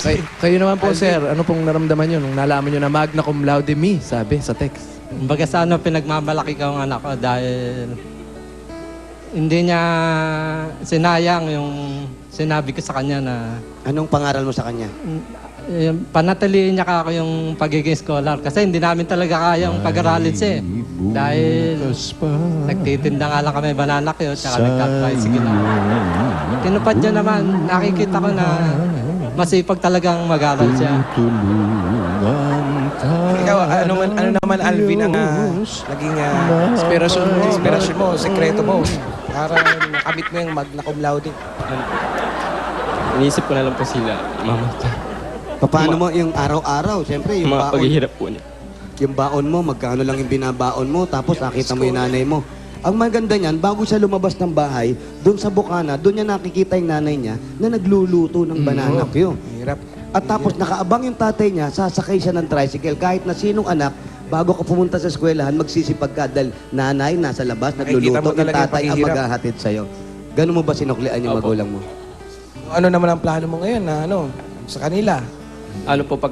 Kayo naman po, sir, ano pong naramdaman nyo nung nalaman nyo na magna cum laude me, sabi sa text? Kumbaga sa ano, pinagmamalaki ko ang anak ko dahil hindi niya sinayang yung sinabi ko sa kanya na Anong pangaral mo sa kanya? panatiliin niya ako yung pagiging scholar. Kasi hindi namin talaga kayang pag-aralin siya. Dahil nagtitinda nga lang kami banana cue, tsaka nagka-tricycle lang. Tinupad niya naman, nakikita ko na masipag talagang mag-aral siya. Ikaw, ano naman, Alvin, ang naging inspirasyon mo, sekreto mo para nakamit mo yung magna cum laude? Iniisip ko na lang po sila, mama. Paano mo yung araw-araw? Siyempre, yung Mga baon, paghihirap po niya. yung baon mo, magkano lang yung binabaon mo, tapos nakita mo yung nanay mo. Ang maganda niyan, bago siya lumabas ng bahay, doon sa bukana, doon niya nakikita yung nanay niya na nagluluto ng banana cue. Hirap. At tapos nakaabang yung tatay niya, sasakay siya ng tricycle. Kahit na sinong anak, bago ka pumunta sa eskwelahan, magsisipag ka dahil nanay nasa labas, Nakikita mo nagluluto, yung talaga yung tatay ang paghihirap. maghahatid sa'yo. Ganun mo ba sinuklian yung Opo. magulang mo? Ano naman ang plano mo ngayon na sa kanila? Ano po, pag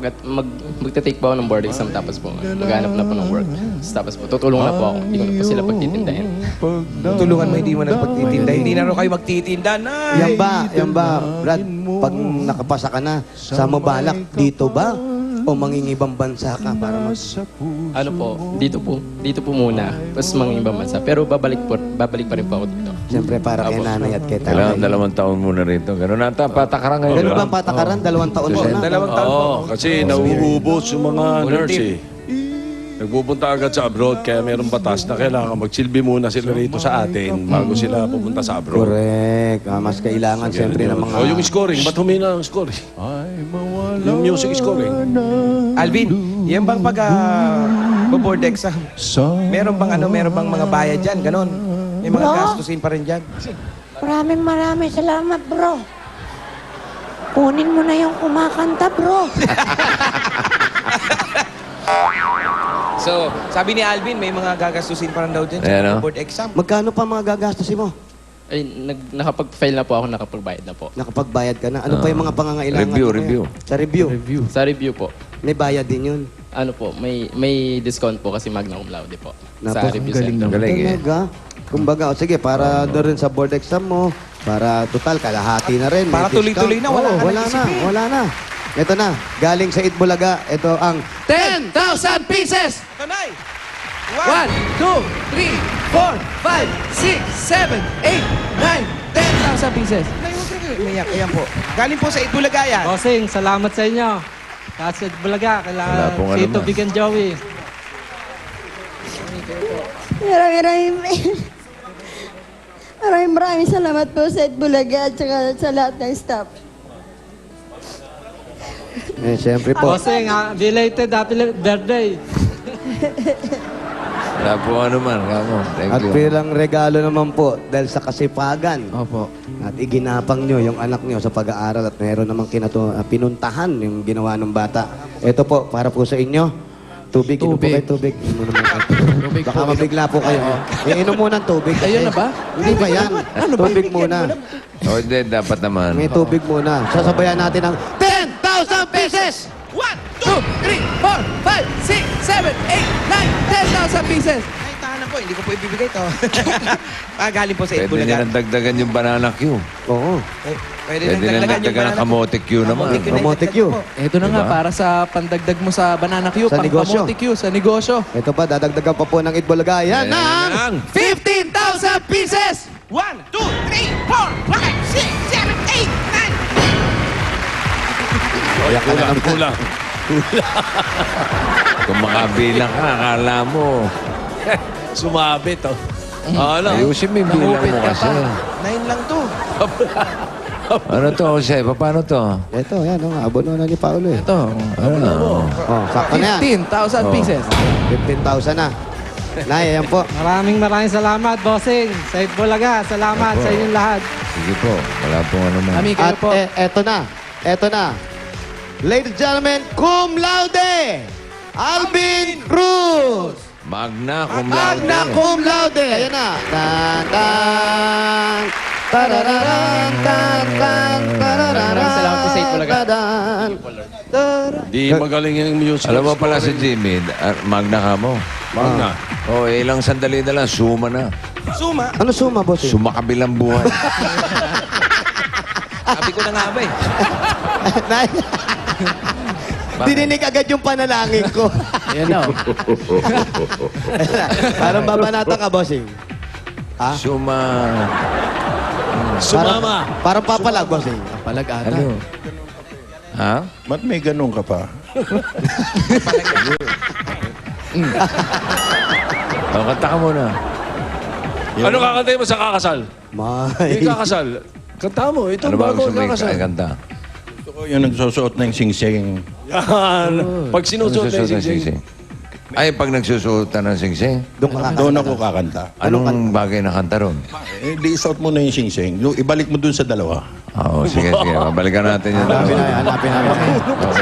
magte-take po ako ng board exam, tapos po, maghanap na po ng work. Tapos po, tutulong na po ako. Hindi ko na po sila pagtitindahin. Tulungan mo, hindi mo na pagtitinda. Hindi na rin kayo magtitinda. Nay! Yan ba, Brad, pag nakapasa ka na, sa mabalak, dito ba? O mangingibang bansa ka para Ano po, dito po muna. Tapos mga ibang bansa. Pero babalik pa rin po ako dito. Siyempre para kay Opo. nanay at kay Kailangan tatay. 2 taon muna rito. Ganun ata, patakaran ngayon. Ganun ba ang patakaran? 2 taon mo na? 2 taon po. Oo, kasi nauubos yung mga nurse eh. Nagpupunta agad sa abroad, kaya mayroong batas na kailangan magsilbi muna sila rito sa atin bago sila pupunta sa abroad. Correct. Mas kailangan siyempre ng mga... O yung scoring, ba't humina ang scoring? Yung music scoring. Alvin, yan bang board exam? Meron bang mga bayad dyan? Ganon. May mga gastusin pa rin dyan. Maraming salamat, bro. Kunin mo na yung kumakanta, bro. So, sabi ni Alvin, may mga gagastusin pa rin daw dyan Ayan, sa oh. board exam. Magkano pa mga gagastusin mo? Ay, nakapag-file na po ako, nakapag-bayad na po. Nakapagbayad ka na. Ano pa yung mga pangangailangan? Review, mo review. ngayon? Sa review. Sa review po, May bayad din yun. ano po, may discount po kasi magna cum laude po. Sa Napaka- review center. Galing eh. Talaga? Kumbaga, o sige, para doon rin sa board exam mo, para total, kalahati na rin. may Para tuloy-tuloy na, discount. wala Oo, ka wala nang na, isipin. wala na. Ito na, galing sa Itbulaga, ito ang 10,000 pieces! Tanay! 1, 2, 3, 4, 5, 6, 7, 8, 9, 10,000 pieces. Nay, huwag kayo umiyak. Ayan po. Galing po sa Itbulaga yan. Bossing, salamat sa inyo. Kasi Bulaga, Wala kailangan pong Sito anuman. Big and Joey. Maraming salamat po sa Itbulaga at saka sa lahat ng staff. siyempre po. Bossing, belated happy birthday. Wala po anuman, kamo. Thank At you. bilang regalo naman po, dahil sa kasipagan, Opo. at iginapang nyo yung anak nyo sa pag-aaral at meron namang pinuntahan yung ginawa ng bata. Ito po, para po sa inyo. Tubig, inom po Tubig. kayo tubig. Inom naman kayo. Tubig Baka po, mabigla po kayo. Iinom muna ng tubig. Ayun na ba? Hindi ba yan? Tubig muna. O, hindi, dapat naman. May tubig muna. Sasabayan natin ang 10,000 pieces! 1, 2, 3, 4, 5, 6, 7, 8, 9, 10,000 pieces! Ay, tahanan po. Hindi ko po ibibigay to. Galing po sa Pwede Itbulaga. nyo nang dagdagan yung banana queue. Oo. Pwede Pwede nang dagdagan ng kamote queue naman. Kamote queue. Ito na nga, Diba? para sa pandagdag mo sa banana queue, Sa pang negosyo. kamote queue, sa negosyo. Ito pa, dadagdagan pa po ng Itbulaga. Yan Yan ang ang 15,000 pieces! 1, 2, 3, 4, 5, 6, 7, 8, 9. Iyak ka na naman. kulang. Kung makabilang ka, akala mo. Sumabit, oh. Ano? Ayusin mo yung bilang Nangupit mo ka kasi. pa. 9 lang to. Ano to, Jose? Paano to? Ito, yan. Abono na ni Paolo eh. Ito, Ano? Oh, sakto na yan. 15,000 pieces. 15,000 na. Nay, ayan po. Maraming salamat, Bossing. Sa Itbulaga, salamat sa inyong lahat. Sige po, wala pong ano man. Kami kayo At po. eto na. Eto na. Ladies and gentlemen, cum laude! Alvin Cruz! Magna cum laude. Magna cum laude! Ayan na. Dan, dan. Tarararan, tan, tan, tarararan, Maraming salamat po sa Itbulaga. tadan, tara- Di magaling yung music. Alam mo pala si Jimmy, magna ka mo. Magna. O, ilang sandali na lang, suma na. Suma. Ano suma, boss? Sumakabilang buhay. Sabi ko na nga ba eh. Dininig agad yung panalangin ko. Ayan na. oh. Parang babanata ka, bossing. Ha? Sumama. Parang papalag, bossing. Palag ata. Ano? Ha? Ba't may ganun ka pa? O, kanta ka muna. Ano kakantay mo sa kakasal? May. Yung kakasal. Kanta mo. Ito Ano ba bago gusto ang mo kakasal. kanta? Gusto ko yung nagsusuot ng sing-sing. Yan. Pag sinusuot na yung singsing. Ay, pag nagsusuotan ng singsing, Doon ako kakanta. anong bagay na kanta ron? Eh, di isuot mo na yung sing-sing. Ibalik mo dun sa dalawa. Oo, sige, sige. Babalikan natin yun. Hanapin namin.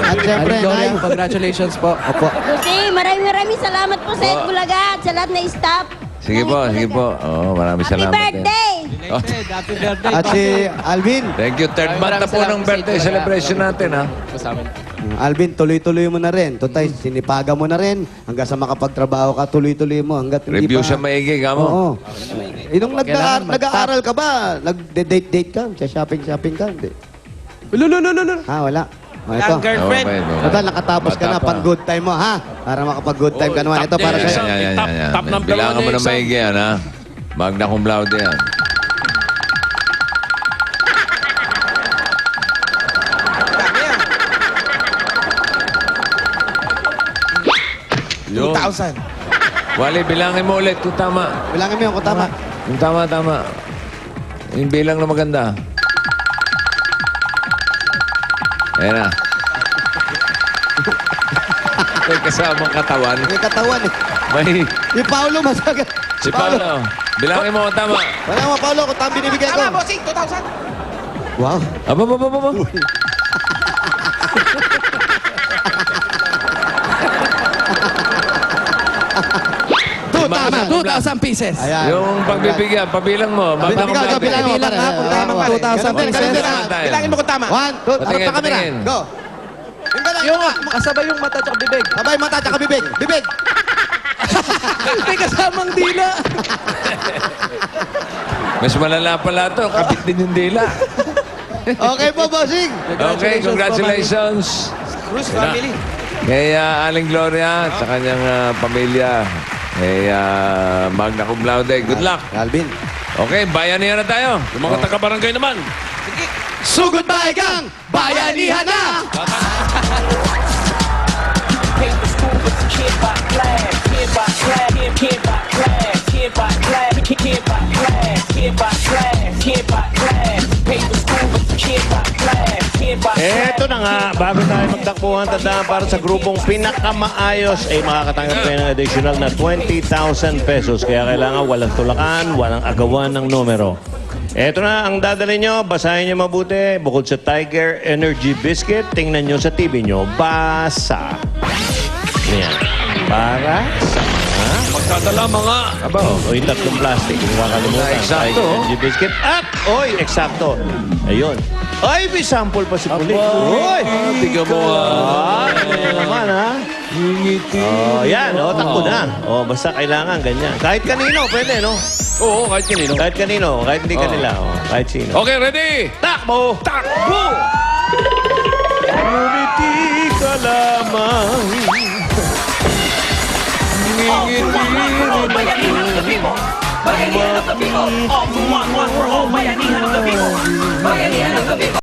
At syempre, Aling Nay. Gloria, congratulations po. Opo. Jose, maraming salamat po sa Itbulaga at sa lahat na staff. Sige po, sige po. Oo, maraming Happy salamat. birthday! Oh, Happy birthday. At si Alvin. thank you. Third month na po ng birthday celebration natin, ha? Po sa amin. Alvin, tuloy-tuloy mo na rin. Tutay, sinipaga mo na rin. Hanggang sa makapagtrabaho ka, tuloy-tuloy mo. Hanggat hindi Review pa... sa maigi, ka mo. Oo. Nung Kailangan mag-stop. nag-aaral ka ba? Nag-date-date ka? Shopping ka? Hindi. No. Ha, wala. O, ito. Ang girlfriend. Okay, okay. Total, nakatapos ka na. Bata pa. Pang good time mo, ha? Para makapag-good time ka naman. Ito para Top sa'yo. ten. Top ng Bilangan mo dalawa na na exam. maigi yan, ha? Magna cum laude yan. Yun. 2,000. Wally, bilangin mo ulit kung tama. Bilangin mo yun kung tama. Kung tama, tama. Yung bilang na maganda. Ayan na. May kasamang katawan. May katawan eh. May... Si Paolo, masaga. Si Paolo. Bilangin mo kung tama. Wala mo, Paolo, kung tama binibigay ko. Tama, bossing. 2,000. Wow. Aba, aba, aba, aba. Tama. 2,000 pieces. Ayan. Yung pagbibigyan, pabilang mo. Magna cum Bilang laude. bilang mo. Bilang nga, kung tama, Pare. 2,000 Ganun, pieces. ganun, ganun. Tayo. Bilangin mo kung tama. 1, 2, harap Patingin, ka kamera. patingin. Go. Yung ganun. Yung kasabay yung mata at bibig. Sabay mata, tsaka bibig. Bibig. May kasamang dila. Mas malala pala ito. Kapit din yung dila. Okay po, bossing. Okay, congratulations. Cruz family. Kay Aling Gloria at sa kanyang pamilya. Kay Magna Cum Laude. Good luck. Alvin. Okay, bayanihan na tayo. Yung mga taga-barangay naman. Sugod ba ikang bayanihan na? Eto na nga, bago tayo magtakbuhan, tandaan para sa grupong pinakamaayos ay makakatanggap kayo ng additional na 20,000 pesos. Kaya kailangan walang tulakan, walang agawan ng numero. Eto na, ang dadalhin nyo, basahin nyo mabuti. Bukod sa Tiger Energy Biscuit, tingnan nyo sa TV nyo, basa. Yan. Para sa... Magdadala mga... Aba, O yung tatlong plastic, hindi makakalimutan. Eksakto. Tiger Energy Biscuit. At, oy, eksakto. Ayun. Ay, may sample pa si Pulit. Oy! Tignan mo Ay, naman ha. Oh, yan, takbo na. Oh, basta kailangan ganyan. Kahit kanino, pwede, no? Oo, kahit kanino. Kahit kanino, kahit hindi kanila, kahit sino. Okay, ready? Takbo! Takbo! Ngumiti ka lamang. Bayanihan ng gabi mo. All for one for all. Bayanihan ng gabi mo. Bayanihan ng gabi mo.